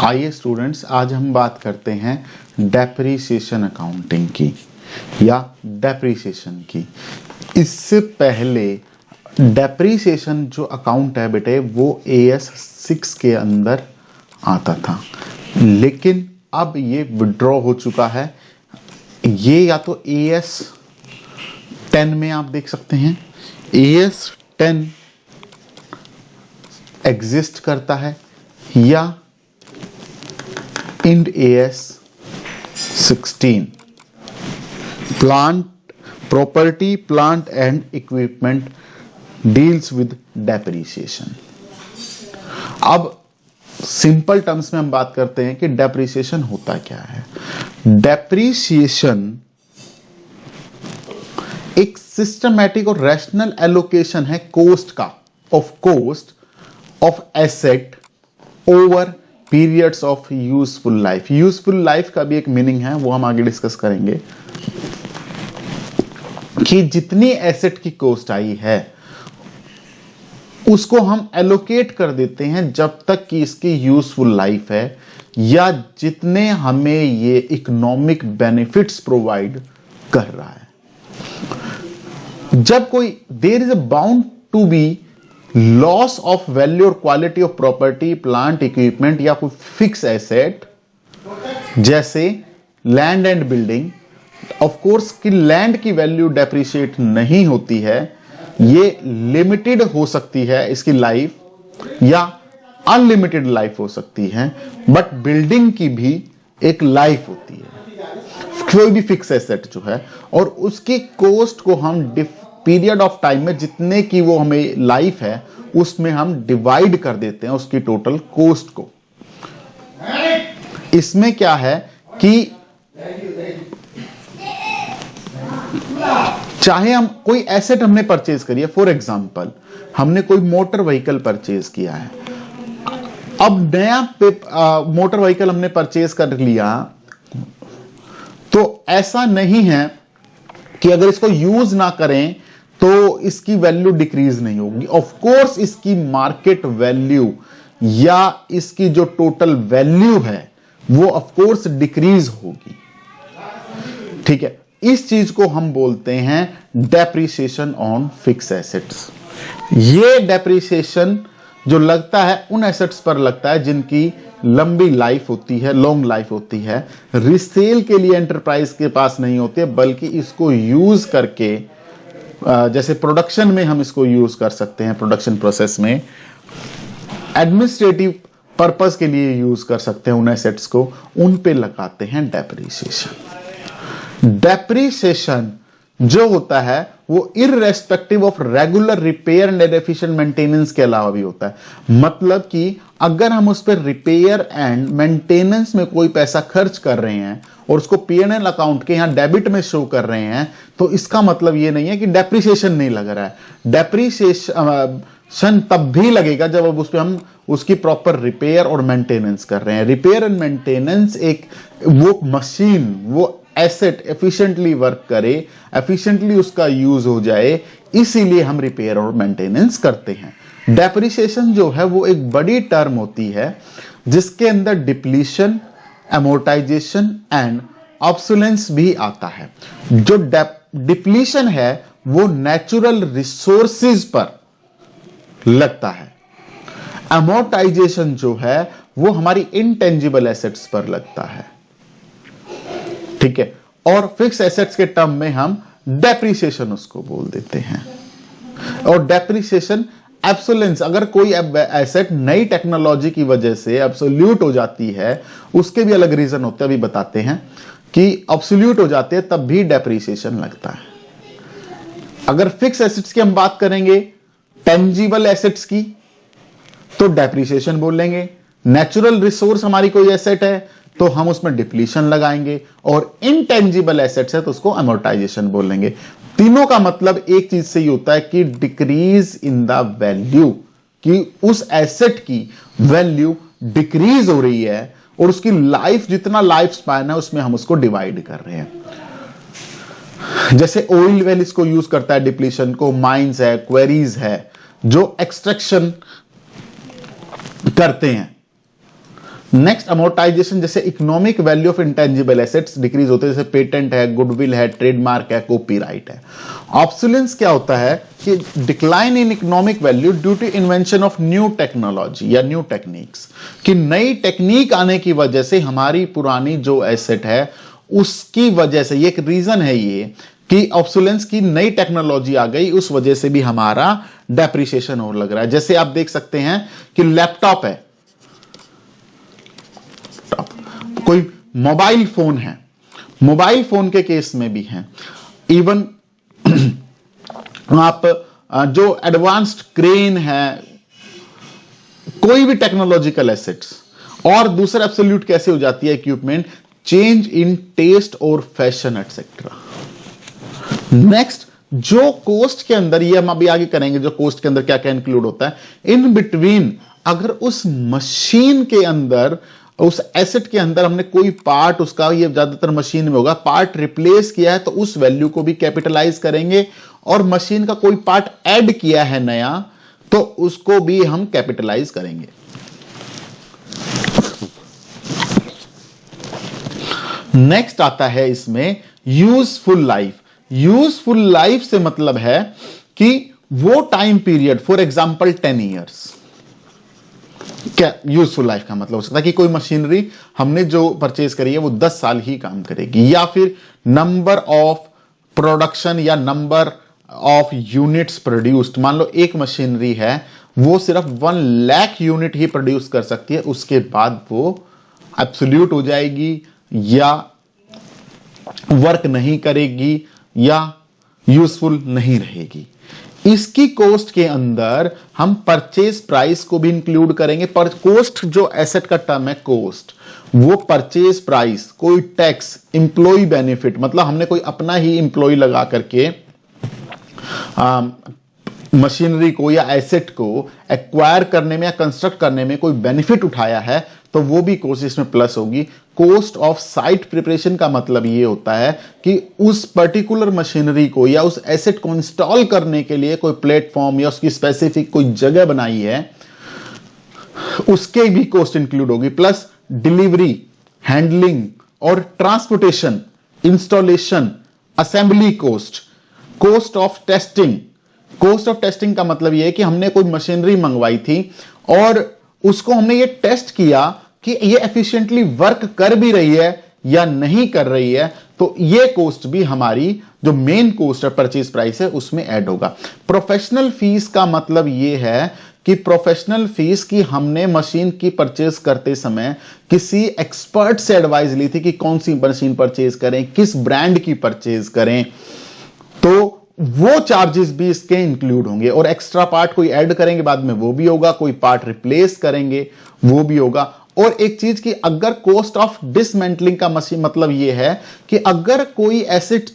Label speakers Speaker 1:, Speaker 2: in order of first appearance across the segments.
Speaker 1: आइए स्टूडेंट्स, आज हम बात करते हैं डेप्रीसिएशन अकाउंटिंग की या डेप्रीसिएशन की। इससे पहले डेप्रीसिएशन जो अकाउंट है बेटे वो AS 6 के अंदर आता था, लेकिन अब ये विड्रॉ हो चुका है। ये या तो AS 10 में आप देख सकते हैं, AS 10 एग्जिस्ट करता है या Ind AS 16 plant property plant and equipment deals with depreciation. अब सिंपल टर्म्स में हम बात करते हैं कि डेप्रीसिएशन होता क्या है। डेप्रीसिएशन एक सिस्टमैटिक और रैशनल एलोकेशन है कोस्ट का, of asset over periods of useful life. Useful life का भी एक मीनिंग है, वो हम आगे डिस्कस करेंगे कि जितनी एसेट की कॉस्ट आई है उसको हम एलोकेट कर देते हैं जब तक कि इसकी यूजफुल लाइफ है या जितने हमें ये इकोनॉमिक बेनिफिट्स प्रोवाइड कर रहा है। जब कोई there is a bound to be loss of value और quality of property plant equipment या कोई फिक्स एसेट जैसे land and building, of course कि लैंड की वैल्यू डेप्रिशिएट नहीं होती है, ये लिमिटेड हो सकती है इसकी लाइफ या अनलिमिटेड लाइफ हो सकती है, बट बिल्डिंग की भी एक लाइफ होती है, कोई भी फिक्स एसेट जो है, और उसकी कॉस्ट को हम पीरियड ऑफ टाइम में जितने की वो हमें लाइफ है उसमें हम डिवाइड कर देते हैं उसकी टोटल कॉस्ट को। इसमें क्या है कि चाहे हम कोई एसेट हमने परचेज करी है, फॉर एग्जांपल हमने कोई मोटर व्हीकल परचेज किया है। अब नया मोटर व्हीकल हमने परचेज कर लिया तो ऐसा नहीं है कि अगर इसको यूज ना करें तो इसकी वैल्यू डिक्रीज नहीं होगी। ऑफ कोर्स इसकी मार्केट वैल्यू या इसकी जो टोटल वैल्यू है वो ऑफ कोर्स डिक्रीज होगी। ठीक है, इस चीज को हम बोलते हैं डेप्रिसिएशन ऑन फिक्स एसेट्स। ये डेप्रिसिएशन जो लगता है उन एसेट्स पर लगता है जिनकी लंबी लाइफ होती है, लॉन्ग लाइफ होती है, रिसेल के लिए एंटरप्राइज के पास नहीं होते, बल्कि इसको यूज करके जैसे प्रोडक्शन में हम इसको यूज कर सकते हैं, प्रोडक्शन प्रोसेस में एडमिनिस्ट्रेटिव पर्पस के लिए यूज कर सकते हैं उन एसेट्स को, उन पे लगाते हैं डेप्रिसिएशन। डेप्रिसिएशन जो होता है वो irrespective of regular repair and efficient maintenance के अलावा भी होता है। मतलब कि अगर हम उस पर रिपेयर एंड मेंटेनेंस में कोई पैसा खर्च कर रहे हैं और उसको P&L अकाउंट के यहां डेबिट में शो कर रहे हैं तो इसका मतलब ये नहीं है कि डेप्रिसिएशन नहीं लग रहा है। डेप्रिसिएशन तब भी लगेगा जब अब उस पर हम उसकी प्रॉपर रिपेयर और मेंटेनेंस कर रहे हैं। रिपेयर एंड मेंटेनेंस एक वो मशीन, वो एसेट एफिशिएंटली वर्क करे, एफिशिएंटली उसका यूज हो जाए, इसीलिए हम रिपेयर और मेंटेनेंस करते हैं। डेप्रिसिएशन जो है वो एक बड़ी टर्म होती है जिसके अंदर डिप्लीशन, अमोर्टाइजेशन एंड ऑब्सोलेंस भी आता है। जो डिप्लीशन है वो नेचुरल रिसोर्सेज पर लगता है, अमोर्टाइजेशन जो है वो हमारी इंटेंजिबल एसेट्स पर लगता है। ठीक है, और फिक्स एसेट्स के टर्म में हम डेप्रिसिएशन उसको बोल देते हैं। और डेप्रिसिएशन एब्सोलेंस, अगर कोई एसेट नई टेक्नोलॉजी की वजह से एब्सोल्यूट हो जाती है, उसके भी अलग रीजन होते हैं, अभी बताते हैं कि एब्सोल्यूट हो जाते हैं तब भी डेप्रिसिएशन लगता है। अगर फिक्स एसेट्स की हम बात करेंगे, टेंजिबल एसेट्स की, तो डेप्रिसिएशन बोलेंगे। नेचुरल रिसोर्स हमारी कोई एसेट है तो हम उसमें डिप्लीशन लगाएंगे, और इनटेंजिबल एसेट्स है तो उसको अमोर्टाइजेशन बोलेंगे। तीनों का मतलब एक चीज से ही होता है कि डिक्रीज इन द वैल्यू, कि उस एसेट की वैल्यू डिक्रीज हो रही है और उसकी लाइफ, जितना लाइफ स्पैन है उसमें हम उसको डिवाइड कर रहे हैं। जैसे ऑयल वेल इसको यूज करता है डिप्लीशन को, माइंस है, क्वेरीज है जो एक्सट्रैक्शन करते हैं, नेक्स्ट अमोर्टाइजेशन, जैसे economic value of intangible assets decrease होते हैं, जैसे पेटेंट है, गुडविल है, ट्रेडमार्क है, कॉपीराइट है। ऑब्सोलेंस क्या होता है कि decline in economic value due to invention of new technology या न्यू टेक्निक्स, कि नई टेक्निक आने की वजह से हमारी पुरानी जो एसेट है उसकी वजह से, ये एक रीजन है ये कि ऑब्सोलेंस की नई टेक्नोलॉजी आ गई, उस वजह से भी हमारा डेप्रिसिएशन और लग रहा है। जैसे आप देख सकते हैं कि लैपटॉप है, कोई मोबाइल फोन है, मोबाइल फोन के केस में भी है, इवन आप जो एडवांस्ड क्रेन है, कोई भी टेक्नोलॉजिकल एसेट्स। और दूसरा एब्सोल्यूट कैसे हो जाती है इक्विपमेंट, चेंज इन टेस्ट और फैशन एटसेट्रा। नेक्स्ट, जो कोस्ट के अंदर, ये हम अभी आगे करेंगे, जो कोस्ट के अंदर क्या क्या इंक्लूड होता है, इन बिटवीन अगर उस मशीन के अंदर, उस एसेट के अंदर हमने कोई पार्ट उसका, ये ज्यादातर मशीन में होगा, पार्ट रिप्लेस किया है तो उस वैल्यू को भी कैपिटलाइज करेंगे, और मशीन का कोई पार्ट ऐड किया है नया तो उसको भी हम कैपिटलाइज करेंगे। नेक्स्ट आता है इसमें यूजफुल लाइफ। यूजफुल लाइफ से मतलब है कि वो time period, for example 10 years. क्या यूजफुल लाइफ का मतलब हो सकता है कि कोई मशीनरी हमने जो परचेज करी है वो 10 साल ही काम करेगी, या फिर नंबर ऑफ प्रोडक्शन या नंबर ऑफ यूनिट्स प्रोड्यूस्ड। मान लो एक मशीनरी है वो सिर्फ 1 लाख यूनिट ही प्रोड्यूस कर सकती है, उसके बाद वो एब्सोल्यूट हो जाएगी या वर्क नहीं करेगी या यूजफुल नहीं रहेगी। इसकी कॉस्ट के अंदर हम परचेज प्राइस को भी इंक्लूड करेंगे। पर कॉस्ट जो एसेट का टर्म है कॉस्ट, वो परचेज प्राइस, कोई टैक्स, इंप्लॉय बेनिफिट, मतलब हमने कोई अपना ही इंप्लॉय लगा करके मशीनरी को या एसेट को एक्वायर करने में या कंस्ट्रक्ट करने में कोई बेनिफिट उठाया है तो वो भी कॉस्ट इसमें प्लस होगी। कॉस्ट ऑफ साइट प्रिपरेशन का मतलब ये होता है कि उस पर्टिकुलर मशीनरी को या उस एसेट को इंस्टॉल करने के लिए कोई प्लेटफॉर्म या उसकी स्पेसिफिक कोई जगह बनाई है, उसके भी कॉस्ट इंक्लूड होगी। प्लस डिलीवरी, हैंडलिंग और transportation, installation, assembly cost, cost of testing. Cost of testing का मतलब यह है कि हमने कोई मशीनरी मंगवाई थी और उसको हमने ये टेस्ट किया कि ये एफिशिएंटली वर्क कर भी रही है या नहीं कर रही है, तो ये कॉस्ट भी हमारी जो मेन कॉस्ट है, परचेज प्राइस है, उसमें ऐड होगा। प्रोफेशनल फीस का मतलब ये है कि प्रोफेशनल फीस की हमने मशीन की परचेज करते समय किसी एक्सपर्ट से एडवाइस ली थी कि कौन सी मशीन परचेज करें, किस ब्रांड की परचेज करें, तो वो चार्जेस भी इसके इंक्लूड होंगे। और एक्स्ट्रा पार्ट कोई ऐड करेंगे बाद में वो भी होगा, कोई पार्ट रिप्लेस करेंगे वो भी होगा। और एक चीज की, अगर कॉस्ट ऑफ डिसमेंटलिंग का मशीन मतलब ये है कि अगर कोई एसेट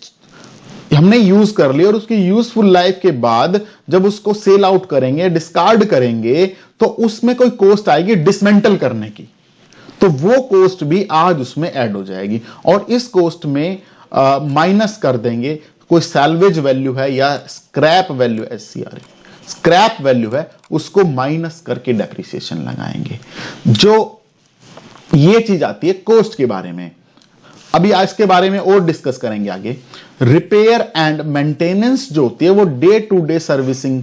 Speaker 1: हमने यूज कर ली और उसकी यूजफुल लाइफ के बाद जब उसको सेल आउट करेंगे, डिस्कार्ड करेंगे, तो उसमें कोई कॉस्ट आएगी डिसमेंटल करने की, तो वो कॉस्ट भी आज उसमें ऐड हो जाएगी। और इस कॉस्ट में माइनस कर देंगे कोई सैल्वेज वैल्यू है या scrap value, SCRA scrap value है, उसको माइनस करके डेप्रिसिएशन लगाएंगे। जो ये चीज आती है कॉस्ट के बारे में। अभी आज के बारे में और डिस्कस करेंगे आगे। रिपेयर एंड मेंटेनेंस जो होती है वो डे टू डे सर्विसिंग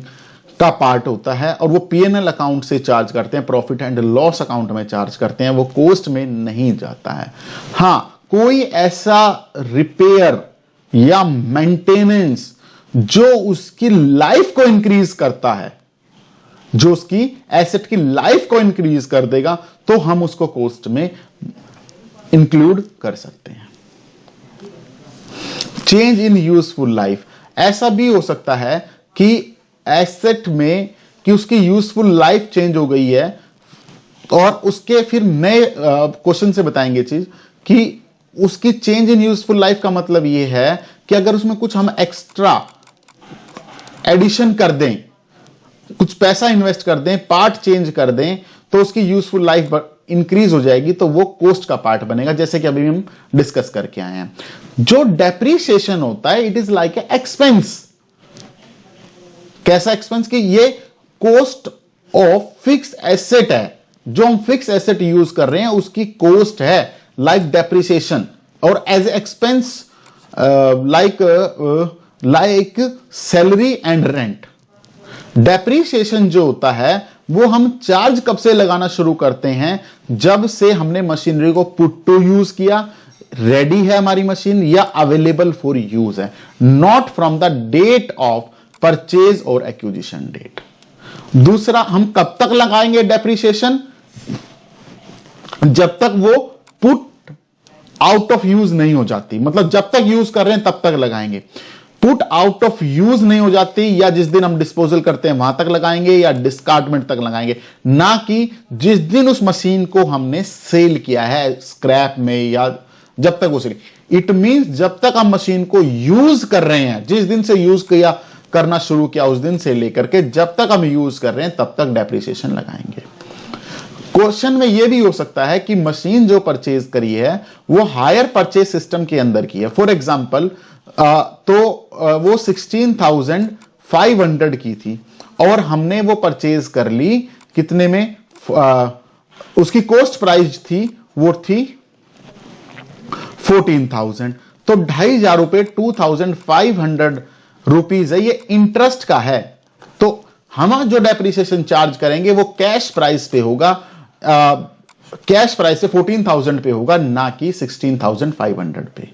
Speaker 1: का पार्ट होता है और वो P&L अकाउंट से चार्ज करते हैं, प्रॉफिट एंड लॉस अकाउंट में चार्ज करते हैं, वो कॉस्ट में नहीं जाता है। हां, कोई ऐसा रिपेयर या मेंटेनेंस जो उसकी लाइफ को इंक्रीज करता है, जो उसकी एसेट की लाइफ को इंक्रीज कर देगा, तो हम उसको कॉस्ट में इंक्लूड कर सकते हैं। चेंज इन यूजफुल लाइफ, ऐसा भी हो सकता है कि एसेट में कि उसकी यूजफुल लाइफ चेंज हो गई है और उसके फिर नए क्वेश्चन से बताएंगे चीज कि उसकी चेंज इन यूजफुल लाइफ का मतलब यह है कि अगर उसमें कुछ हम एक्स्ट्रा एडिशन कर दें, कुछ पैसा इन्वेस्ट कर दें, पार्ट चेंज कर दें, तो उसकी यूजफुल लाइफ इंक्रीज हो जाएगी, तो वो कॉस्ट का पार्ट बनेगा, जैसे कि अभी हम डिस्कस करके आए हैं। जो डेप्रीशिएशन होता है, it is like a expense. कैसा एक्सपेंस कि ये कॉस्ट ऑफ फिक्स्ड एसेट है, जो हम फिक्स एसेट यूज कर रहे हैं उसकी कॉस्ट है, लाइक डेप्रिसिएशन, और as expense like salary and rent. Depreciation जो होता है वो हम चार्ज कब से लगाना शुरू करते हैं, जब से हमने मशीनरी को पुट टू यूज किया, रेडी है हमारी मशीन या अवेलेबल फॉर यूज है, not from the date of purchase और एक्विजिशन डेट। दूसरा, हम कब तक लगाएंगे डेप्रिसिएशन, जब तक वो पुट आउट ऑफ यूज नहीं हो जाती, मतलब जब तक यूज कर रहे हैं तब तक लगाएंगे। पुट आउट ऑफ यूज नहीं हो जाती या जिस दिन हम डिस्पोजल करते हैं वहां तक लगाएंगे या डिस्कार्डमेंट तक लगाएंगे, ना कि जिस दिन उस मशीन को हमने सेल किया है स्क्रैप में या जब तक वो सेल। इट मींस जब तक हम मशीन को यूज कर रहे हैं, जिस दिन से यूज किया करना शुरू किया उस दिन से लेकर के जब तक हम यूज कर रहे हैं तब तक डेप्रिसिएशन लगाएंगे। क्वेश्चन में यह भी हो सकता है कि मशीन जो परचेज करी है वो हायर परचेज सिस्टम के अंदर की है। फॉर एग्जांपल वो 16,500 की थी और हमने वो परचेज कर ली कितने में, उसकी कॉस्ट प्राइस थी वो थी 14,000, तो 2,500 रुपए 2,500 रुपीज है, ये इंटरेस्ट का है। तो हम जो डेप्रिसिएशन चार्ज करेंगे वो कैश प्राइस पे होगा, कैश प्राइस से 14,000 पे होगा, ना कि 16,500 पे।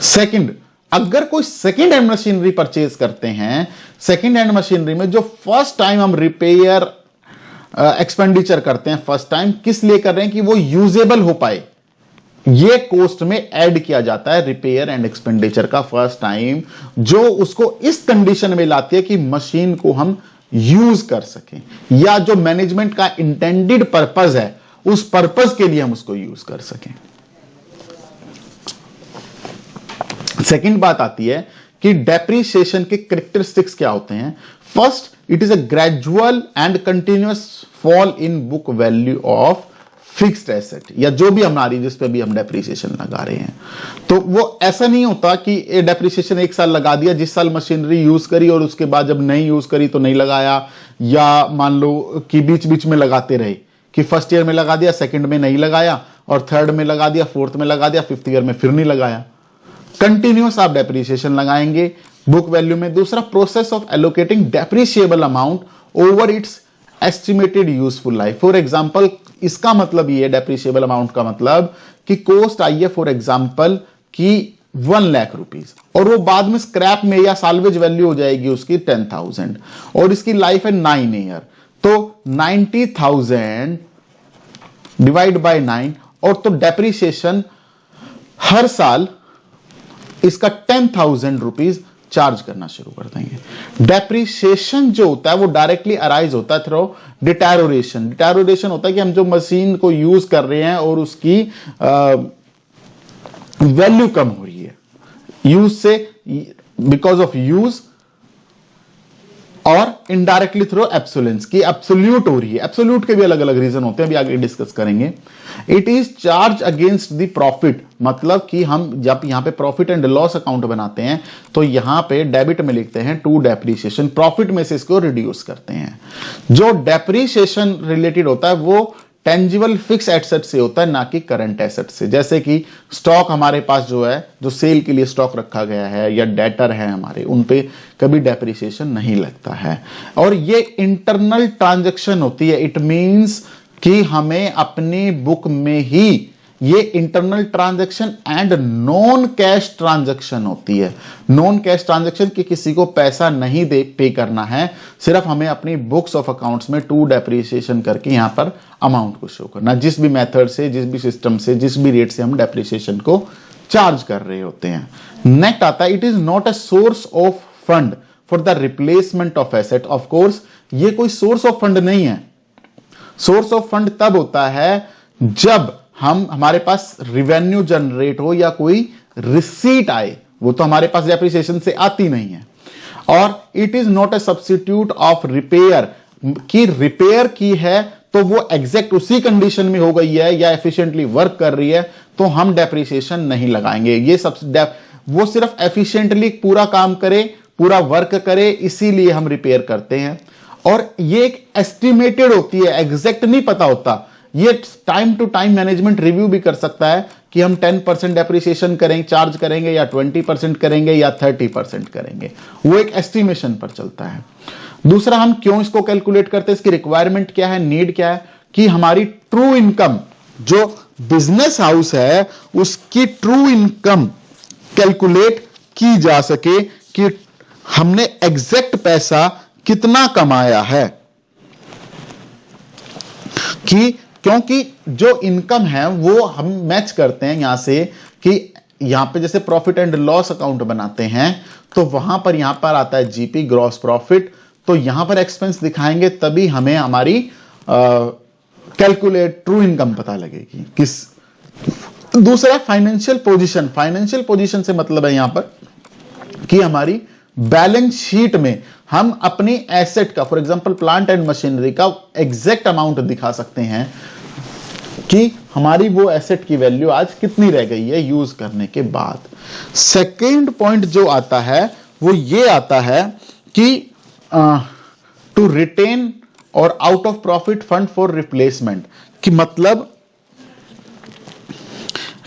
Speaker 1: सेकंड, अगर कोई सेकंड हैंड मशीनरी परचेज करते हैं, सेकंड हैंड मशीनरी में जो फर्स्ट टाइम हम रिपेयर एक्सपेंडिचर करते हैं, फर्स्ट टाइम किस लिए कर रहे हैं कि वो यूजेबल हो पाए, ये कॉस्ट में ऐड किया जाता है रिपेयर एंड एक्सपेंडिचर का फर्स्ट टाइम, जो उसको इस कंडीशन में लाती है कि मशीन को हम यूज कर सकें या जो मैनेजमेंट का इंटेंडेड पर्पस है उस पर्पस के लिए हम उसको यूज कर सकें। सेकंड बात आती है कि डेप्रिसिएशन के कैरेक्टरिस्टिक्स क्या होते हैं। First, it is a gradual and continuous fall in book value of fixed asset, या जो भी हमारी जिस पे भी हम डेप्रिसिएशन लगा रहे हैं। तो वो ऐसा नहीं होता कि ये डेप्रिसिएशन एक साल लगा दिया, जिस साल मशीनरी यूज करी और उसके बाद जब नहीं यूज करी तो नहीं लगाया, या मान लो कि बीच बीच में लगाते रहे कि फर्स्ट ईयर में लगा दिया, सेकंड में नहीं लगाया, और थर्ड में लगा दिया, फोर्थ में लगा दिया, फिफ्थ ईयर में फिर नहीं लगाया। कंटिन्यूअस आप डेप्रिसिएशन लगाएंगे बुक वैल्यू में। दूसरा, process of allocating depreciable amount over it's estimated useful life. For example, इसका मतलब ये डेप्रिशिएबल अमाउंट का मतलब कि कॉस्ट आई है फॉर एग्जांपल कि 1 लाख रुपीज, और वो बाद में स्क्रैप में या साल्वेज वैल्यू हो जाएगी उसकी 10,000, और इसकी लाइफ है 9 ईयर, तो 90,000 डिवाइड बाय 9, और तो डेप्रिसिएशन हर साल इसका 10,000 रुपीज चार्ज करना शुरू कर देंगे। डेप्रिसिएशन जो होता है वो डायरेक्टली अराइज होता है थ्रू डिटेरोरेशन। डिटेरोरेशन होता है कि हम जो मशीन को यूज कर रहे हैं और उसकी वैल्यू कम हो रही है यूज से, बिकॉज ऑफ यूज, और इनडायरेक्टली थ्रू एब्सोलेंस की एब्सोल्यूट हो रही है। एब्सोल्यूट के भी अलग अलग रीजन होते हैं, अभी आगे डिस्कस करेंगे। It is charge against the profit, मतलब कि हम जब यहां पे प्रॉफिट एंड लॉस अकाउंट बनाते हैं तो यहां पे डेबिट में लिखते हैं टू डेप्रिसिएशन, प्रॉफिट में से इसको रिड्यूस करते हैं। जो डेप्रिसिएशन रिलेटेड होता है वो टेंजिबल फिक्स एसेट से होता है, ना कि करंट एसेट से। जैसे कि स्टॉक हमारे पास जो है, जो सेल के लिए स्टॉक रखा गया है या डेटर है हमारे, उन पे कभी डेप्रिसिएशन नहीं लगता है। और ये इंटरनल ट्रांजैक्शन होती है। इट मींस कि हमें अपनी बुक में ही ये internal transaction and non cash transaction होती है। नॉन कैश ट्रांजैक्शन कि किसी को पैसा नहीं दे पे करना है, सिर्फ हमें अपनी बुक्स ऑफ अकाउंट्स में टू डेप्रिसिएशन करके यहां पर अमाउंट को शो करना, जिस भी मेथड से, जिस भी सिस्टम से, जिस भी रेट से हम डेप्रिसिएशन को चार्ज कर रहे होते हैं। नेक्स्ट आता है, it is not a source of fund for the replacement of asset. Of course ये कोई सोर्स ऑफ फंड नहीं है। सोर्स ऑफ फंड तब होता है जब हमारे पास रिवेन्यू जनरेट हो या कोई रिसीट आए, वो तो हमारे पास डेप्रिसिएशन से आती नहीं है। और it is not a substitute of repair, की रिपेयर की है तो वो एग्जैक्ट उसी कंडीशन में हो गई है या एफिशिएंटली वर्क कर रही है तो हम डेप्रिसिएशन नहीं लगाएंगे। ये सब वो सिर्फ एफिशिएंटली पूरा काम करे, पूरा वर्क करे, इसीलिए हम रिपेयर करते हैं। और ये एक एस्टिमेटेड होती है, एग्जैक्ट नहीं पता होता ये time to time management review भी कर सकता है कि हम 10% डेप्रिसिएशन करेंगे, चार्ज करेंगे, या 20% करेंगे, या 30% करेंगे। वो एक एस्टिमेशन पर चलता है। दूसरा, हम क्यों इसको कैलकुलेट करते हैं, इसकी रिक्वायरमेंट क्या है, नीड क्या है, कि हमारी ट्रू इनकम, जो बिजनेस हाउस है उसकी ट्रू इनकम कैलकुलेट की जा सके कि हमने एग्जैक्ट पैसा कितना कमाया है। क्योंकि जो इनकम है वो हम मैच करते हैं यहां से, कि यहां पे जैसे प्रॉफिट एंड लॉस अकाउंट बनाते हैं तो वहां पर यहां पर आता है जीपी, ग्रॉस प्रॉफिट, तो यहां पर एक्सपेंस दिखाएंगे तभी हमें हमारी कैलकुलेट ट्रू इनकम पता लगेगी। दूसरा, फाइनेंशियल पोजीशन। फाइनेंशियल पोजीशन से मतलब है यहां पर कि हमारी बैलेंस शीट में हम अपनी एसेट का, for example plant and machinery का एग्जैक्ट अमाउंट दिखा सकते हैं कि हमारी वो एसेट की वैल्यू आज कितनी रह गई है यूज करने के बाद। सेकेंड पॉइंट जो आता है वो ये आता है कि टू रिटेन और out of profit fund for replacement, कि मतलब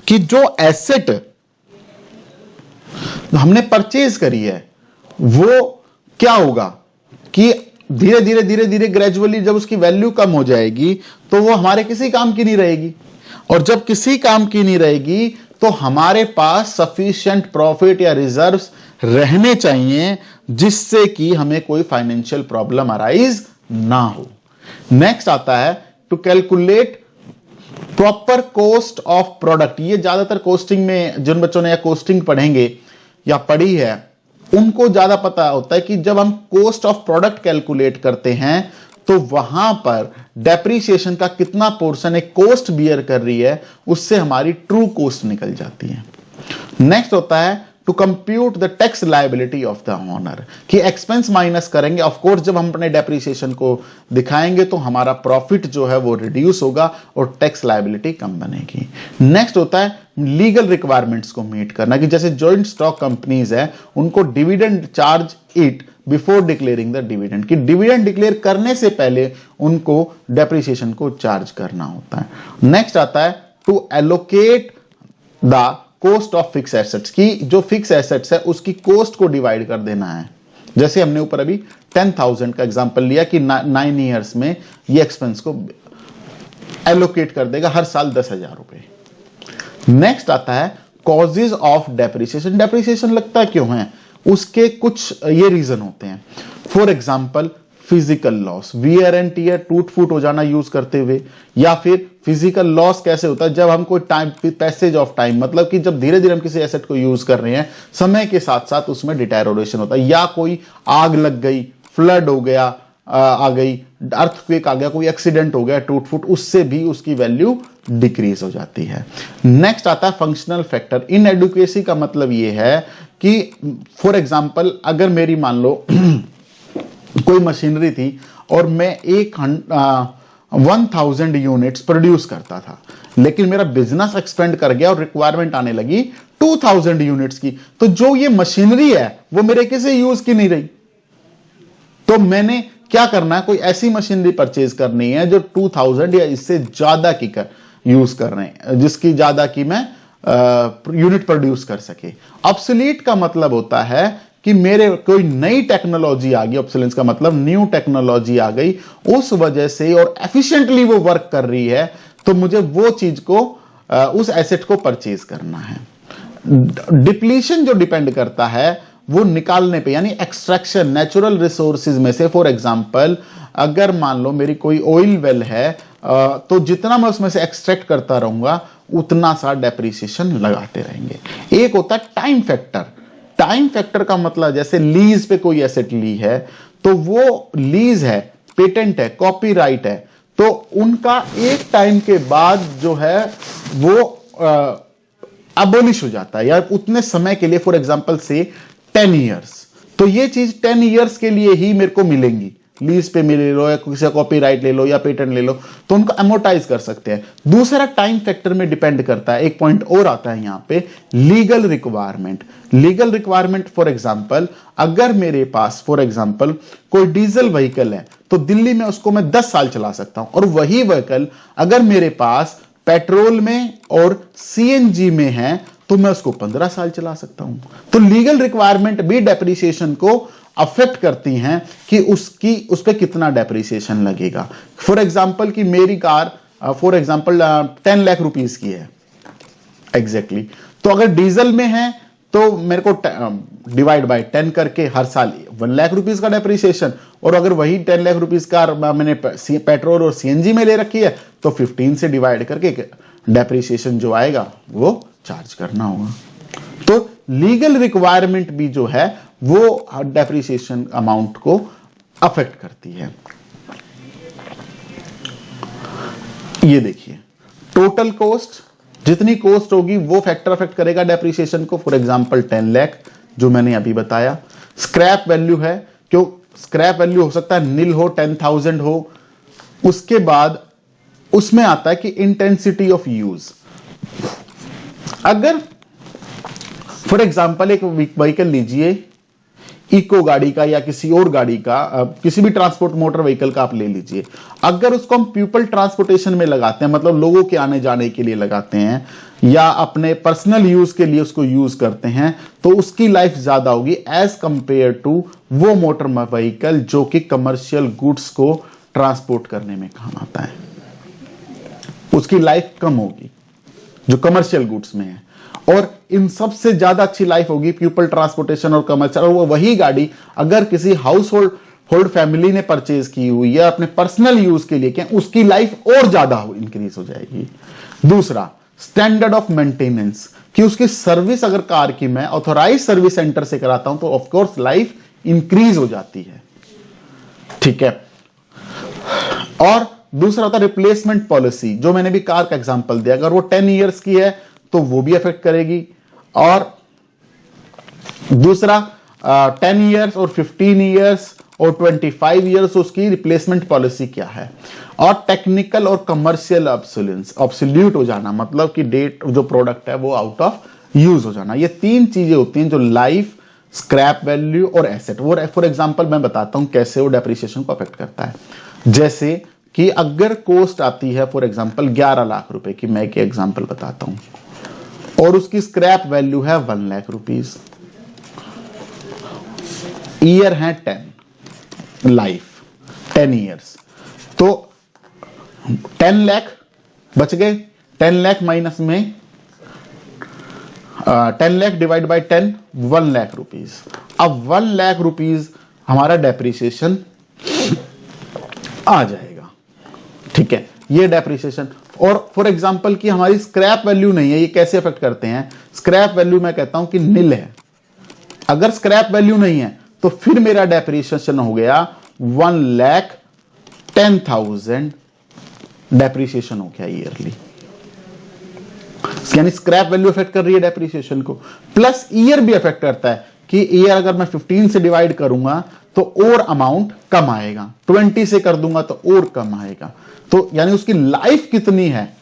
Speaker 1: कि जो एसेट हमने परचेज करी है वो क्या होगा कि धीरे धीरे ग्रेजुअली जब उसकी वैल्यू कम हो जाएगी तो वो हमारे किसी काम की नहीं रहेगी, और जब किसी काम की नहीं रहेगी तो हमारे पास सफिशिएंट प्रॉफिट या रिजर्व्स रहने चाहिए जिससे कि हमें कोई फाइनेंशियल प्रॉब्लम अराइज ना हो। नेक्स्ट आता है to calculate proper cost of product. ये ज्यादातर कोस्टिंग में जिन बच्चों ने या कोस्टिंग पढ़ेंगे या पढ़ी है उनको ज्यादा पता होता है कि जब हम कॉस्ट ऑफ प्रोडक्ट कैलकुलेट करते हैं तो वहां पर डेप्रीशिएशन का कितना पोर्शन एक कॉस्ट बियर कर रही है उससे हमारी ट्रू कॉस्ट निकल जाती है। नेक्स्ट होता है to compute the tax liability of the owner, कि एक्सपेंस माइनस करेंगे। ऑफ कोर्स जब हम अपने डेप्रीशिएशन को दिखाएंगे तो हमारा प्रॉफिट जो है वो रिड्यूस होगा और टैक्स लायबिलिटी कम बनेगी। नेक्स्ट होता है लीगल रिक्वायरमेंट्स को मीट करना, कि जैसे जॉइंट स्टॉक कंपनीज है उनको dividend charge it before declaring the dividend, कि डिविडेंड डिक्लेयर करने से पहले उनको डेप्रीशिएशन को चार्ज करना होता है। नेक्स्ट आता है to allocate the cost of fix assets, की जो फिक्स एसेट्स है उसकी कॉस्ट को डिवाइड कर देना है। जैसे हमने ऊपर अभी 10,000 का एग्जांपल लिया कि 9 इयर्स में ये एक्सपेंस को एलोकेट कर देगा हर साल 10,000 रुपए। नेक्स्ट आता है कॉजेज ऑफ डेप्रिसिएशन। डेप्रिसिएशन लगता क्यों है, उसके कुछ ये रीजन होते हैं। For example physical loss, wear and tear, टूट फूट हो जाना यूज करते हुए, या फिर फिजिकल लॉस कैसे होता है जब हम कोई टाइम, पैसेज ऑफ टाइम, मतलब कि जब धीरे धीरे हम किसी एसेट को यूज कर रहे हैं समय के साथ साथ उसमें डिटेरोरेशन होता है, या कोई आग लग गई, फ्लड हो गया, आ गई, अर्थक्वेक आ गया, कोई एक्सीडेंट हो गया, टूट फूट, उससे भी उसकी वैल्यू डिक्रीज हो जाती है। नेक्स्ट आता है फंक्शनल फैक्टर। इनएडुकेसी का मतलब यह है कि फॉर एग्जांपल अगर मेरी मान लो कोई मशीनरी थी और मैं 1000 यूनिट्स प्रोड्यूस करता था, लेकिन मेरा बिजनेस एक्सपेंड कर गया और रिक्वायरमेंट आने लगी 2000 यूनिट्स की, तो जो ये मशीनरी है वो मेरे किसी यूज की नहीं रही, तो मैंने क्या करना है, कोई ऐसी मशीनरी परचेज करनी है जो 2000 या इससे ज्यादा की यूज कर रहे हैं, जिसकी ज्यादा की मैं यूनिट प्रोड्यूस कर सके। ऑब्सोलीट का मतलब होता है कि मेरे कोई नई टेक्नोलॉजी आ गई, ऑब्सोलेंस का मतलब न्यू टेक्नोलॉजी आ गई, उस वजह से और एफिशिएंटली वो वर्क कर रही है, तो मुझे वो चीज को उस एसेट को परचेज करना है। डिप्लीशन जो डिपेंड करता है वो निकालने पे, यानी एक्सट्रैक्शन नेचुरल रिसोर्सेज में से। फॉर एग्जांपल अगर मान लो मेरी कोई ऑयल वेल है, तो जितना मैं उसमें से एक्सट्रैक्ट करता रहूंगा उतना सा डेप्रिसिएशन लगाते रहेंगे। एक होता है टाइम फैक्टर। टाइम फैक्टर का मतलब जैसे लीज पे कोई एसेट ली है तो वो लीज है, पेटेंट है, कॉपीराइट है, तो उनका एक टाइम के बाद जो है वो अबोलिश हो जाता है, या उतने समय के लिए, फॉर एग्जांपल से 10 इयर्स, तो ये चीज 10 इयर्स के लिए ही मेरे को मिलेंगी, लीज पे ले लो या किसी का कॉपीराइट ले लो या पेटेंट ले लो, तो उनको अमोर्टाइज कर सकते हैं। दूसरा टाइम फैक्टर में डिपेंड करता है। एक पॉइंट और आता है यहां पे, legal requirement. Legal requirement for example, अगर मेरे पास फॉर एग्जांपल कोई डीजल व्हीकल है तो दिल्ली में उसको मैं 10 साल चला सकता हूं, और वही व्हीकल अगर मेरे पास पेट्रोल में और सीएनजी में है तो मैं उसको 15 साल चला सकता हूं। तो लीगल रिक्वायरमेंट भी डेप्रिसिएशन को अफेक्ट करती हैं कि उस पर कितना डेप्रिसिएशन लगेगा। फॉर एग्जांपल कि मेरी car for example 10 lakh rupees की है एग्जैक्टली, तो अगर डीजल में है तो मेरे को डिवाइड बाय 10 करके हर साल 1 लाख रुपीस का डेप्रिसिएशन, और अगर वही 10 लाख रुपीस कार मैंने पेट्रोल और सीएनजी में ले रखी है तो 15 से डिवाइड करके डेप्रिसिएशन जो आएगा वो चार्ज करना होगा। तो लीगल रिक्वायरमेंट भी जो है वो डेप्रिसिएशन अमाउंट को अफेक्ट करती है। ये देखिए, टोटल कॉस्ट, जितनी कॉस्ट होगी वो फैक्टर अफेक्ट करेगा डेप्रिसिएशन को। फॉर एग्जांपल 10 लाख जो मैंने अभी बताया। स्क्रैप वैल्यू है, क्यों स्क्रैप वैल्यू हो सकता है नील हो, 10,000 हो। उसके बाद उसमें आता है कि इंटेंसिटी ऑफ यूज। अगर फॉर एग्जांपल एक व्हीकल लीजिए, इको गाड़ी का या किसी और गाड़ी का, किसी भी ट्रांसपोर्ट मोटर व्हीकल का आप ले लीजिए, अगर उसको हम पीपल ट्रांसपोर्टेशन में लगाते हैं, मतलब लोगों के आने जाने के लिए लगाते हैं या अपने पर्सनल यूज के लिए उसको यूज करते हैं, तो उसकी लाइफ ज्यादा होगी एज कंपेयर टू वो मोटर व्हीकल जो कि कमर्शियल गुड्स को ट्रांसपोर्ट करने में काम आता है। उसकी लाइफ कम होगी जो कमर्शियल गुड्स में है, और इन सबसे ज्यादा अच्छी लाइफ होगी पीपल ट्रांसपोर्टेशन और कमर्शियल। और वो वही गाड़ी अगर किसी हाउस होल्ड फैमिली ने परचेज की हुई है अपने पर्सनल यूज के लिए, क्या उसकी लाइफ और ज्यादा इंक्रीज हो जाएगी। दूसरा, स्टैंडर्ड ऑफ मेंटेनेंस, कि उसकी सर्विस अगर कार की मैं ऑथोराइज सर्विस सेंटर से कराता हूं तो ऑफकोर्स लाइफ इंक्रीज हो जाती है। ठीक है। और दूसरा होता है रिप्लेसमेंट पॉलिसी, जो मैंने भी कार का एग्जांपल दिया, अगर वो 10 इयर्स की है तो वो भी अफेक्ट करेगी। और दूसरा 10 इयर्स और 15 इयर्स और 25 इयर्स उसकी रिप्लेसमेंट पॉलिसी क्या है। और टेक्निकल और कमर्शियल ऑब्सोल्यूट हो जाना, मतलब कि डेट जो प्रोडक्ट है वो आउट ऑफ यूज हो जाना। ये 3 चीजें होती हैं जो लाइफ, स्क्रैप वैल्यू और एसेट, वो फॉर एग्जांपल मैं बताता हूं कैसे वो डेप्रिसिएशन को अफेक्ट करता है। जैसे कि अगर कॉस्ट आती है फॉर एग्जांपल 11 लाख रुपए की, मैं एक एग्जांपल बताता हूं, और उसकी स्क्रैप वैल्यू है 1 लाख रुपीस, ईयर है 10, लाइफ 10 ईयर्स, तो 10 लाख बच गए। 10 लाख माइनस में 10 lakh divide by 10, 1 lakh rupees. अब 1 लाख रुपीस हमारा डेप्रिसिएशन आ जाएगा। ठीक है, ये डेप्रिसिएशन। और फॉर एग्जांपल कि हमारी स्क्रैप वैल्यू नहीं है, ये कैसे अफेक्ट करते हैं। स्क्रैप वैल्यू मैं कहता हूं कि नील है। अगर स्क्रैप वैल्यू नहीं है तो फिर मेरा डेप्रिसिएशन हो गया 1,10,000 डेप्रिसिएशन हो गया ईयरली। यानी स्क्रैप वैल्यू अफेक्ट कर रही है डेप्रिसिएशन को, प्लस ईयर भी अफेक्ट करता है कि ईयर अगर मैं 15 से डिवाइड करूंगा तो और अमाउंट कम आएगा, 20 से कर दूंगा तो और कम आएगा। तो यानी उसकी लाइफ कितनी है,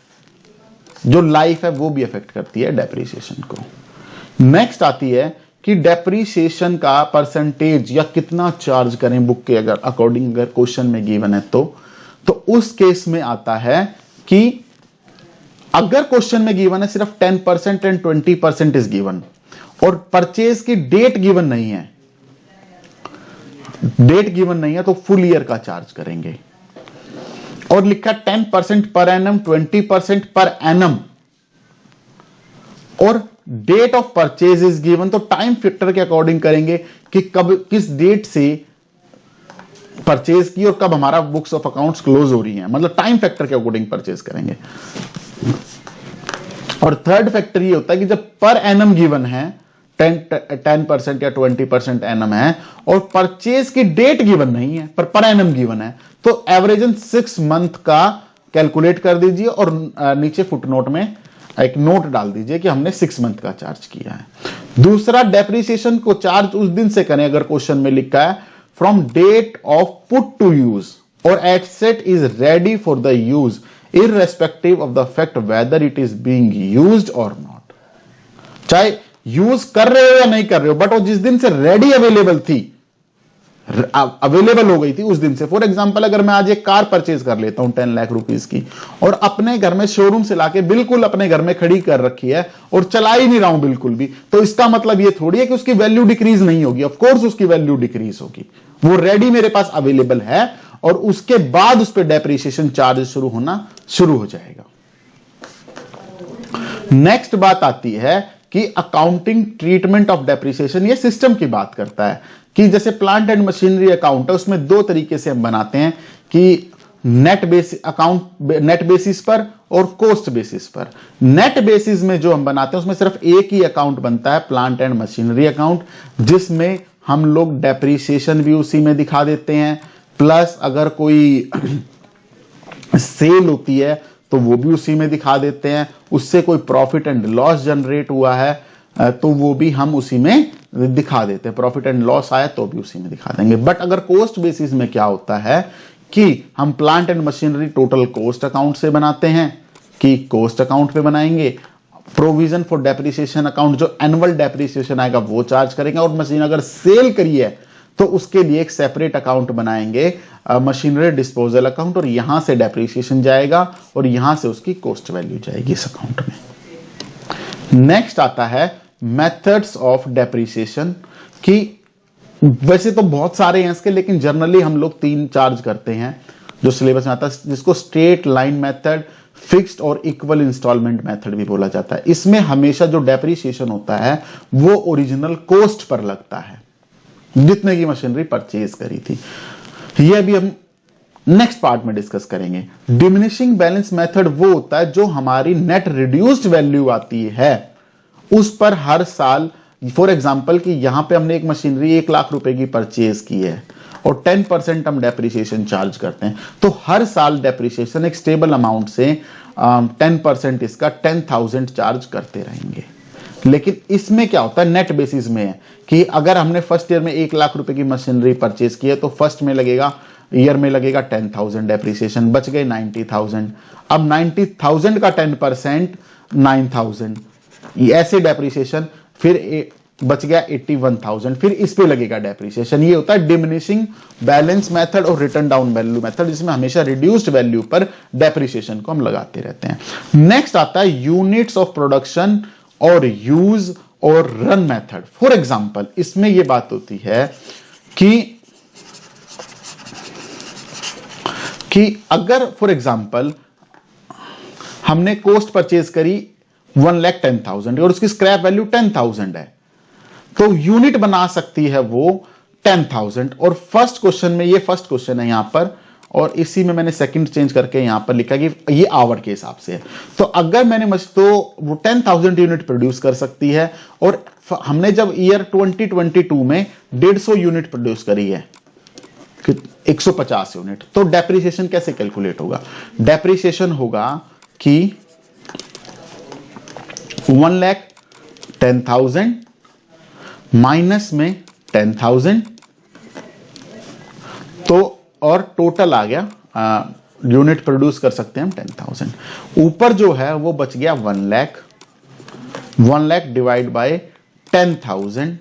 Speaker 1: जो लाइफ है वो भी अफेक्ट करती है डेप्रिसिएशन को। नेक्स्ट आती है कि डेप्रिसिएशन का परसेंटेज या कितना चार्ज करें बुक के अगर अकॉर्डिंग अगर क्वेश्चन में गिवन है तो उस केस में आता है कि अगर क्वेश्चन में गिवन है सिर्फ 10% एंड 20% इज गिवन और परचेज की डेट गिवन नहीं है, डेट गिवन नहीं है तो फुल ईयर का चार्ज करेंगे। और लिखा 10% पर एनम, 20% पर एनम, और date of purchase is given, तो टाइम फैक्टर के अकॉर्डिंग करेंगे कि कब किस डेट से परचेज की और कब हमारा बुक्स ऑफ अकाउंट्स क्लोज हो रही हैं, मतलब टाइम फैक्टर के अकॉर्डिंग परचेज करेंगे। और थर्ड फैक्टर ये होता है कि जब पर एनम गिवन है 10% या 20% एनम है और परचेज की डेट गिवन नहीं है पर एनम गिवन है, तो एवरेजन 6 मंथ का कैलकुलेट कर दीजिए और नीचे फुटनोट में एक नोट डाल दीजिए कि हमने 6 मंथ का चार्ज किया है। दूसरा, डेप्रिसिएशन को चार्ज उस दिन से करें अगर क्वेश्चन में लिखा है from date of put to use और asset is ready for the use irrespective of the fact whether it is being used or not. चाहे यूज कर रहे हो या नहीं कर रहे हो, बट वो जिस दिन से रेडी अवेलेबल थी, अवेलेबल हो गई थी उस दिन से। फॉर एग्जांपल अगर मैं आज एक कार परचेज कर लेता हूं 10 लाख रुपीस की और अपने घर में शोरूम से लाके बिल्कुल अपने घर में खड़ी कर रखी है और चला ही नहीं रहा हूं बिल्कुल भी, तो इसका मतलब ये थोड़ी है कि उसकी वैल्यू डिक्रीज नहीं होगी। ऑफ कोर्स उसकी वैल्यू डिक्रीज होगी, वो रेडी मेरे पास अवेलेबल है और उसके बाद उस पर डेप्रिसिएशन चार्ज शुरू होना शुरू हो जाएगा। नेक्स्ट बात आती है कि अकाउंटिंग ट्रीटमेंट ऑफ डेप्रिसिएशन, ये सिस्टम की बात करता है कि जैसे प्लांट एंड मशीनरी अकाउंट है, उसमें दो तरीके से हम बनाते हैं कि net basis account, net basis पर और कोस्ट बेसिस पर। नेट बेसिस में जो हम बनाते हैं उसमें सिर्फ एक ही अकाउंट बनता है, प्लांट एंड मशीनरी अकाउंट, जिसमें हम लोग डेप्रिसिएशन भी उसी में दिखा देते हैं, प्लस अगर कोई सेल होती है तो वो भी उसी में दिखा देते हैं, उससे कोई प्रॉफिट एंड लॉस जनरेट हुआ है तो वो भी हम उसी में दिखा देते हैं, प्रॉफिट एंड लॉस आया तो भी उसी में दिखा देंगे। बट अगर कोस्ट बेसिस में क्या होता है कि हम plant and machinery total cost account से बनाते हैं कि कोस्ट अकाउंट पे बनाएंगे, प्रोविजन फॉर डेप्रिसिएशन अकाउंट जो एनुअल डेप्रिसिएशन आएगा वो चार्ज करेंगे, और मशीन अगर सेल करी है तो उसके लिए एक सेपरेट अकाउंट बनाएंगे, मशीनरी डिस्पोजल अकाउंट, और यहां से डेप्रिसिएशन जाएगा और यहां से उसकी कॉस्ट वैल्यू जाएगी इस अकाउंट में। नेक्स्ट आता है मेथड्स ऑफ डेप्रिसिएशन, कि वैसे तो बहुत सारे हैं इसके, लेकिन जनरली हम लोग 3 चार्ज करते हैं जो सिलेबस में आता है, जिसको स्ट्रेट लाइन मेथड, फिक्स्ड और इक्वल इंस्टॉलमेंट मेथड भी बोला जाता है। इसमें हमेशा जो डेप्रिसिएशन होता है वो ओरिजिनल कॉस्ट पर लगता है जितने की मशीनरी परचेज करी थी। ये अभी हम नेक्स्ट पार्ट में डिस्कस करेंगे। डिमिनिशिंग बैलेंस मेथड वो होता है जो हमारी नेट रिड्यूस्ड वैल्यू आती है उस पर हर साल, फॉर एग्जांपल कि यहां पे हमने एक मशीनरी 1 लाख रुपए की परचेज की है और 10% हम डेप्रिसिएशन चार्ज करते हैं, तो हर साल डेप्रिसिएशन एक स्टेबल अमाउंट से 10% इसका 10,000 चार्ज करते रहेंगे। लेकिन इसमें क्या होता है, नेट बेसिस में है कि अगर हमने फर्स्ट ईयर में 1 लाख रुपए की मशीनरी परचेज की है तो फर्स्ट में लगेगा, ईयर में लगेगा 10,000 डेप्रिसिएशन, बच गए 90,000। अब 90,000 का 10% 9,000, ऐसे डेप्रिसिएशन, फिर बच गया 81,000, फिर इस पे लगेगा डेप्रिसिएशन। ये होता है डिमिनिशिंग बैलेंस मेथड और रिटर्न डाउन वैल्यू मेथड, जिसमें हमेशा रिड्यूस्ड वैल्यू पर डेप्रिसिएशन को हम लगाते रहते हैं। नेक्स्ट आता है यूनिट्स ऑफ प्रोडक्शन और यूज और रन मेथड। फॉर एग्जांपल इसमें यह बात होती है कि अगर फॉर एग्जांपल हमने कॉस्ट परचेज करी 1,10,000 और उसकी स्क्रैप वैल्यू 10,000 है, तो यूनिट बना सकती है वो 10,000। और फर्स्ट क्वेश्चन में, ये फर्स्ट क्वेश्चन है यहां पर, और इसी में मैंने सेकंड चेंज करके यहां पर लिखा कि ये आवर के हिसाब से है। तो अगर मैंने तो वो 10,000 यूनिट प्रोड्यूस कर सकती है, और हमने जब ईयर 2022 में 150 यूनिट प्रोड्यूस करी है, 150 यूनिट, तो डेप्रिसिएशन कैसे कैलकुलेट होगा? डेप्रिसिएशन होगा कि 1,10,000 माइनस में 10,000, तो और टोटल आ गया, यूनिट प्रोड्यूस कर सकते हैं हम 10,000, ऊपर जो है वो बच गया 1 लाख, 1 लाख डिवाइड बाय 10,000,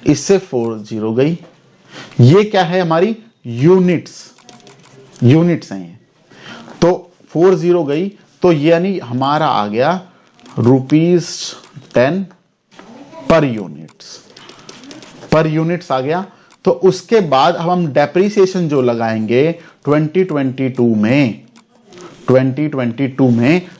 Speaker 1: इससे 4 जीरो गई। ये क्या है, हमारी यूनिट्स हैं ये, तो 4 जीरो गई, तो यानी हमारा आ गया ₹10 पर यूनिट्स आ गया। तो उसके बाद अब हम डेप्रिसिएशन जो लगाएंगे 2022 में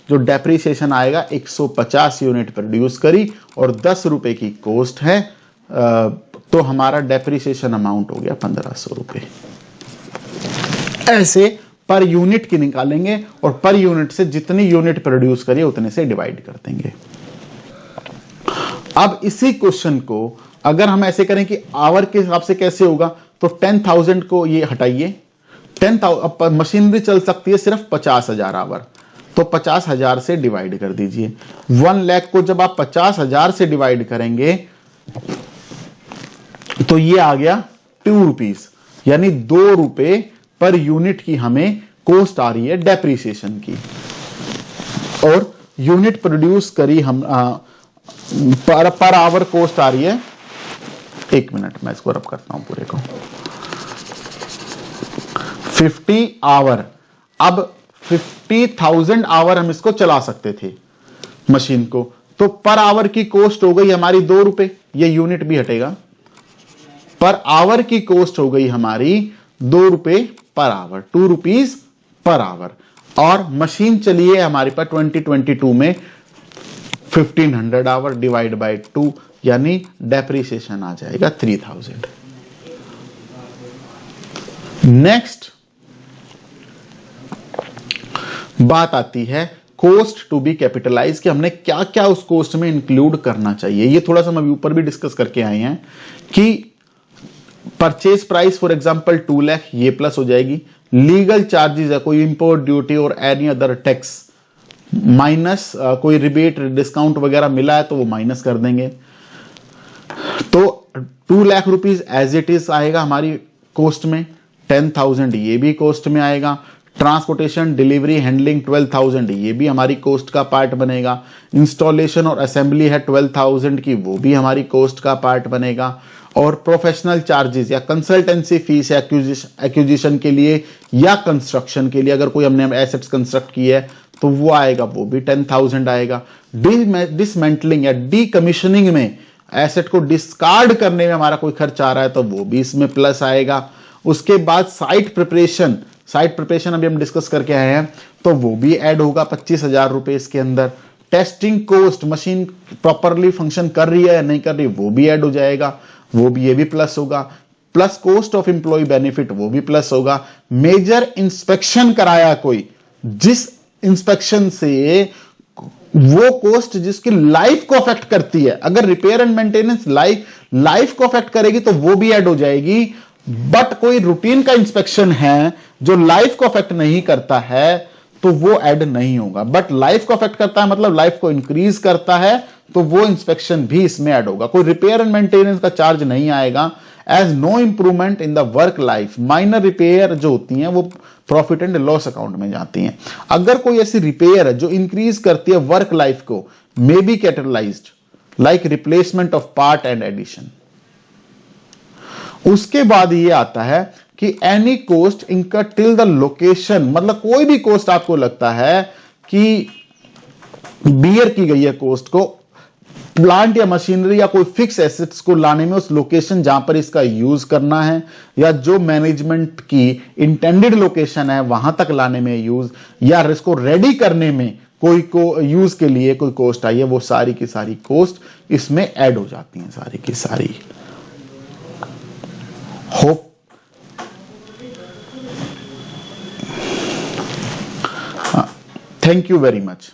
Speaker 1: जो डेप्रिसिएशन आएगा, 150 यूनिट प्रोड्यूस करी और 10 रुपए की कॉस्ट है, तो हमारा डेप्रिसिएशन अमाउंट हो गया 1,500 रुपए। ऐसे पर यूनिट की निकालेंगे और पर यूनिट से जितनी यूनिट प्रोड्यूस करिए उतने से डिवाइड कर देंगे। अब इसी क्वेश्चन को अगर हम ऐसे करें कि आवर के हिसाब से कैसे होगा, तो 10,000 को ये हटाइए, 10,000 मशीनरी चल सकती है सिर्फ 50,000 आवर, तो 50,000 से डिवाइड कर दीजिए। 1 लाख को जब आप 50,000 से डिवाइड करेंगे तो ये आ गया ₹2। यानी 2 रुपए पर यूनिट की हमें कॉस्ट आ रही है डेप्रीसिएशन की। और यूनिट प्रोड्यूस करी हम पर आवर कॉस्ट आ रही है, 1 मिनट मैं इसको रब करता हूं पूरे को, 50 आवर। अब 50,000 आवर हम इसको चला सकते थे मशीन को, तो पर आवर की कॉस्ट हो गई हमारी 2 रुपए, ये यूनिट भी हटेगा, पर आवर की कॉस्ट हो गई हमारी 2 रुपए per hour, 2 rupees per hour. और मशीन चली है हमारे पास 2022 में 1500 आवर डिवाइड बाय 2, यानी डेप्रिसिएशन आ जाएगा 3000। नेक्स्ट बात आती है कॉस्ट टू बी कैपिटलाइज, कि हमने क्या क्या उस कॉस्ट में इंक्लूड करना चाहिए। ये थोड़ा सा हम अभी ऊपर भी डिस्कस करके आए हैं कि purchase price for example 2 lakh, ये प्लस हो जाएगी। लीगल चार्जेस है, कोई इंपोर्ट ड्यूटी और एनी अदर टैक्स माइनस, कोई रिबेट डिस्काउंट वगैरह मिला है तो वो माइनस कर देंगे। तो 2 lakh rupees as it is आएगा हमारी कॉस्ट में, 10,000 ये भी कॉस्ट में आएगा। ट्रांसपोर्टेशन, डिलीवरी, हैंडलिंग 12,000 ये भी हमारी कॉस्ट का पार्ट बनेगा। इंस्टॉलेशन और असेंबली है 12,000 की, वो भी हमारी कॉस्ट का पार्ट बनेगा। और प्रोफेशनल चार्जेस या कंसल्टेंसी फीस है एक्विजिशन के लिए या कंस्ट्रक्शन के लिए, अगर कोई हमने एसेट्स कंस्ट्रक्ट की है तो वो आएगा, वो भी 10,000 आएगा। डिसमेंटलिंग या डीकमीशनिंग में एसेट को डिस्कार्ड करने में हमारा कोई खर्च आ रहा है तो वो भी इसमें प्लस आएगा। उसके बाद साइट प्रिपरेशन अभी हम डिस्कस करके आए हैं तो वो भी ऐड होगा 25,000 रुपए इसके अंदर। Testing cost, machine properly function कर रही है या नहीं कर रही, वो भी ऐड हो जाएगा, वो भी, ये भी प्लस होगा। Plus cost of employ benefit, वो भी प्लस होगा। मेजर इंस्पेक्शन कराया कोई, जिस इंस्पेक्शन से वो कॉस्ट जिसकी लाइफ को अफेक्ट करती है, अगर रिपेयर एंड मेंटेनेंस लाइफ को अफेक्ट करेगी तो वो भी ऐड हो जाएगी। बट कोई रूटीन का इंस्पेक्शन है जो लाइफ को अफेक्ट नहीं करता है तो वो ऐड नहीं होगा। बट लाइफ को अफेक्ट करता है मतलब लाइफ को इंक्रीज करता है तो वो इंस्पेक्शन भी इसमें ऐड होगा। कोई रिपेयर एंड मेंटेनेंस का चार्ज नहीं आएगा, as no improvement in the work life. Minor repair जो होती हैं वो प्रॉफिट एंड लॉस अकाउंट में जाती हैं। अगर कोई ऐसी रिपेयर है जो इंक्रीज करती है वर्क लाइफ को, may be capitalised, like replacement of part and addition. उसके बाद ये आता है कि any cost incurred till the location, मतलब कोई भी कॉस्ट आपको लगता है कि बियर की गई है कॉस्ट को, प्लांट या मशीनरी या कोई फिक्स एसेट्स को लाने में उस लोकेशन जहां पर इसका यूज करना है या जो मैनेजमेंट की इंटेंडेड लोकेशन है वहां तक लाने में यूज, या इसको रेडी करने में कोई को यूज के लिए कोई कॉस्ट आई है, वो सारी की सारी कॉस्ट इसमें ऐड हो जाती हैं, सारी की सारी। Hope thank you very much.